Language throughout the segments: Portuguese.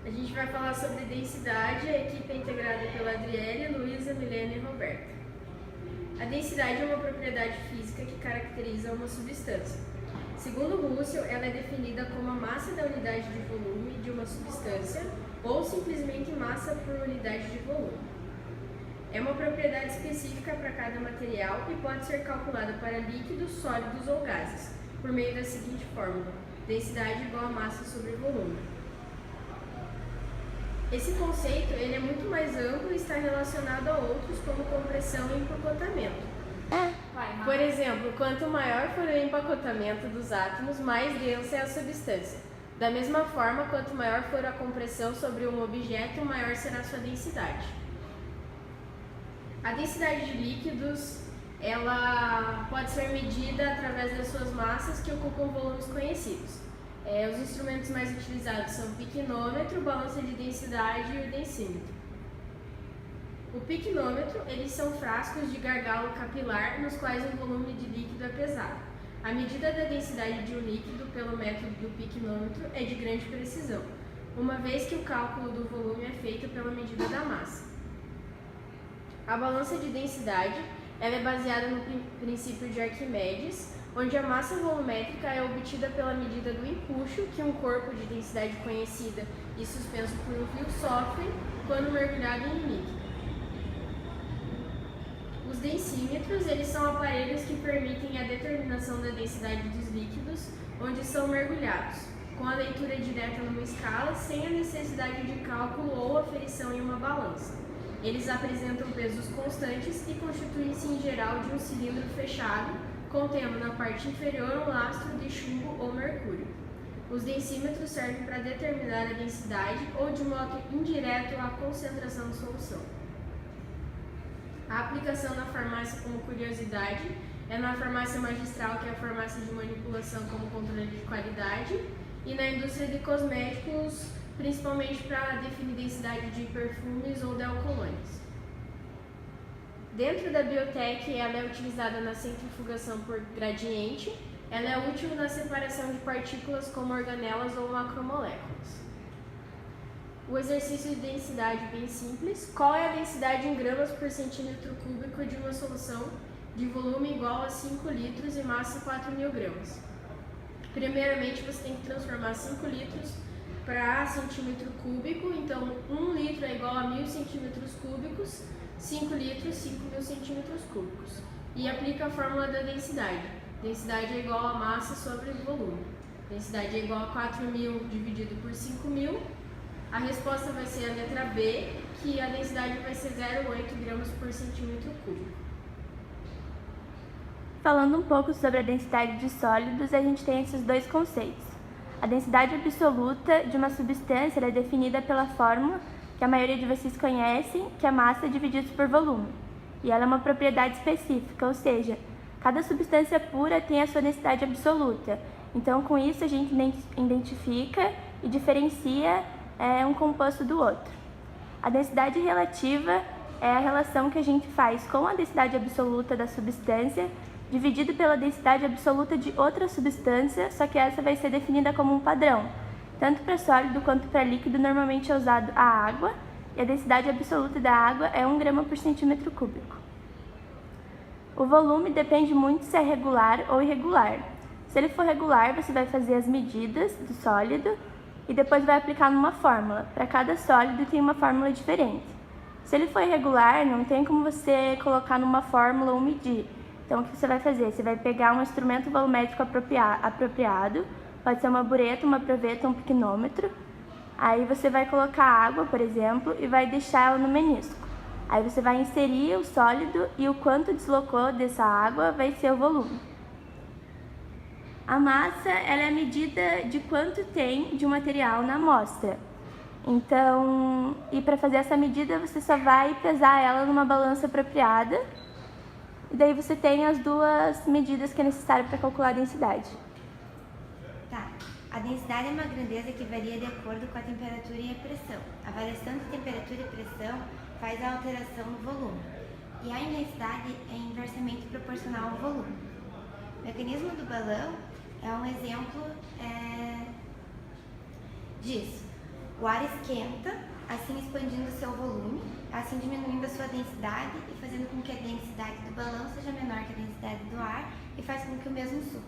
A gente vai falar sobre densidade, a equipe é integrada pela Adriele, Luísa, Milena e Roberta. A densidade é uma propriedade física que caracteriza uma substância. Segundo Russell, ela é definida como a massa da unidade de volume de uma substância ou simplesmente massa por unidade de volume. É uma propriedade específica para cada material e pode ser calculada para líquidos, sólidos ou gases, por meio da seguinte fórmula: densidade igual a massa sobre volume. Esse conceito ele é muito mais amplo e está relacionado a outros, como compressão e empacotamento. Por exemplo, quanto maior for o empacotamento dos átomos, mais densa é a substância. Da mesma forma, quanto maior for a compressão sobre um objeto, maior será sua densidade. A densidade de líquidos ela pode ser medida através das suas massas que ocupam volumes conhecidos. Os instrumentos mais utilizados são o piquenômetro, balança de densidade e o densímetro. O piquenômetro, eles são frascos de gargalo capilar nos quais o volume de líquido é pesado. A medida da densidade de um líquido pelo método do piquenômetro é de grande precisão, uma vez que o cálculo do volume é feito pela medida da massa. A balança de densidade ela é baseada no princípio de Arquimedes, onde a massa volumétrica é obtida pela medida do empuxo que um corpo de densidade conhecida e suspenso por um fio sofre quando mergulhado em líquido. Os densímetros eles são aparelhos que permitem a determinação da densidade dos líquidos onde são mergulhados, com a leitura direta numa escala sem a necessidade de cálculo ou aferição em uma balança. Eles apresentam pesos constantes e constituem-se em geral de um cilindro fechado, contendo na parte inferior um lastro de chumbo ou mercúrio. Os densímetros servem para determinar a densidade ou, de modo indireto, a concentração da solução. A aplicação na farmácia como curiosidade é na farmácia magistral, que é a farmácia de manipulação como controle de qualidade, e na indústria de cosméticos, principalmente para definir densidade de perfumes ou de alcoólicos. Dentro da biotech, ela é utilizada na centrifugação por gradiente. Ela é útil na separação de partículas como organelas ou macromoléculas. O exercício de densidade bem simples. Qual é a densidade em gramas por centímetro cúbico de uma solução de volume igual a 5 litros e massa 4.000 gramas? Primeiramente, você tem que transformar 5 litros para centímetro cúbico. Então, 1 litro é igual a 1.000 centímetros cúbicos, 5 litros, 5.000 centímetros cúbicos. E aplica a fórmula da densidade. Densidade é igual a massa sobre volume. Densidade é igual a 4.000 dividido por 5.000. A resposta vai ser a letra B, que a densidade vai ser 0,8 gramas por centímetro cúbico. Falando um pouco sobre a densidade de sólidos, a gente tem esses dois conceitos. A densidade absoluta de uma substância é definida pela fórmula que a maioria de vocês conhecem, que é massa dividida por volume. E ela é uma propriedade específica, ou seja, cada substância pura tem a sua densidade absoluta. Então, com isso, a gente identifica e diferencia um composto do outro. A densidade relativa é a relação que a gente faz com a densidade absoluta da substância dividido pela densidade absoluta de outra substância, só que essa vai ser definida como um padrão. Tanto para sólido quanto para líquido, normalmente é usado a água, e a densidade absoluta da água é 1 grama por centímetro cúbico. O volume depende muito se é regular ou irregular. Se ele for regular, você vai fazer as medidas do sólido e depois vai aplicar numa fórmula. Para cada sólido tem uma fórmula diferente. Se ele for irregular, não tem como você colocar numa fórmula ou medir. Então, o que você vai fazer? Você vai pegar um instrumento volumétrico apropriado, pode ser uma bureta, uma proveta, um piquenômetro. Aí você vai colocar água, por exemplo, e vai deixar ela no menisco. Aí você vai inserir o sólido e o quanto deslocou dessa água vai ser o volume. A massa ela é a medida de quanto tem de um material na amostra. Então, e para fazer essa medida, você só vai pesar ela numa balança apropriada. E daí você tem as duas medidas que é necessário para calcular a densidade. Tá. A densidade é uma grandeza que varia de acordo com a temperatura e a pressão. A variação de temperatura e pressão faz a alteração no volume. E a intensidade é inversamente proporcional ao volume. O mecanismo do balão é um exemplo disso. O ar esquenta, assim expandindo seu volume, assim diminuindo a sua densidade e fazendo com que a densidade do balão seja menor que a densidade do ar e faz com que o mesmo suba.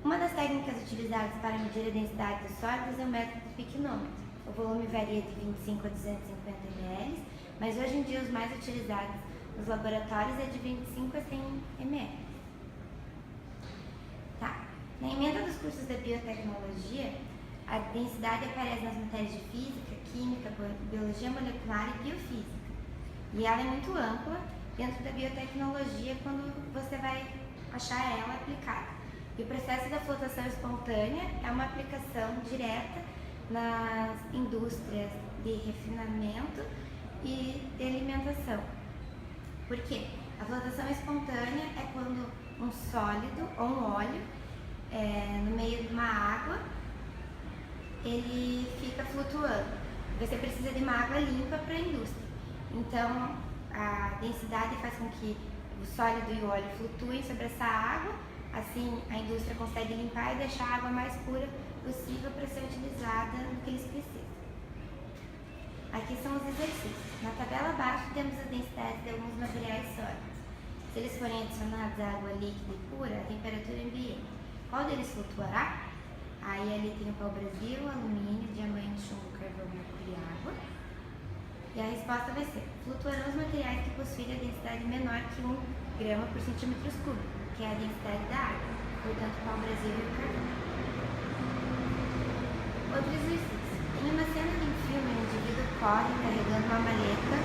Uma das técnicas utilizadas para medir a densidade dos sólidos é o método do piquenômetro. O volume varia de 25 a 250 ml, mas hoje em dia os mais utilizados nos laboratórios é de 25 a 100 ml. Na ementa dos cursos da biotecnologia, a densidade aparece nas matérias de física, química, biologia molecular e biofísica. E ela é muito ampla dentro da biotecnologia quando você vai achar ela aplicada. E o processo da flotação espontânea é uma aplicação direta nas indústrias de refinamento e de alimentação. Por quê? A flotação espontânea é quando um sólido ou um óleo no meio de uma água, ele fica flutuando. Você precisa de uma água limpa para a indústria. Então, a densidade faz com que o sólido e o óleo flutuem sobre essa água, assim a indústria consegue limpar e deixar a água mais pura possível para ser utilizada no que eles precisam. Aqui são os exercícios. Na tabela abaixo temos as densidades de alguns materiais sólidos. Se eles forem adicionados à água líquida e pura, a temperatura ambiente. Qual deles flutuará? Aí ali tem o pau-brasil, alumínio, diamante, chumbo, carvão, mercúrio e água. E a resposta vai ser: flutuarão os materiais que possuem a densidade menor que 1 grama por centímetros cúbicos, que é a densidade da água, portanto o pau-brasil e o carvão. Outro exercício. Em uma cena de um filme, um indivíduo corre carregando uma maleta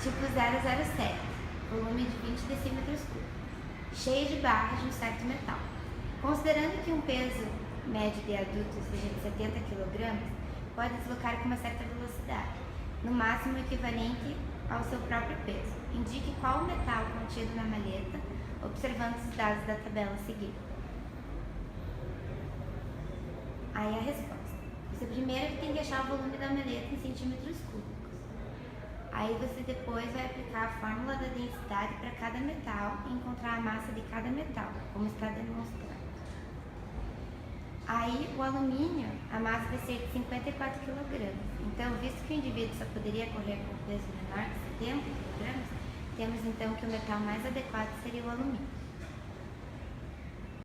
tipo 007, volume de 20 decímetros cúbicos, cheia de barras de um certo metal. Considerando que um peso médio de adulto seja de 70 kg, pode deslocar com uma certa velocidade, no máximo equivalente ao seu próprio peso. Indique qual o metal contido na maleta, observando os dados da tabela a seguir. Aí a resposta. Você primeiro tem que achar o volume da maleta em centímetros cúbicos. Aí você depois vai aplicar a fórmula da densidade para cada metal e encontrar a massa de cada metal, como está demonstrado. Aí o alumínio, a massa vai ser de 54 kg. Então, visto que o indivíduo só poderia correr com peso menor que 70 kg, temos então que o metal mais adequado seria o alumínio.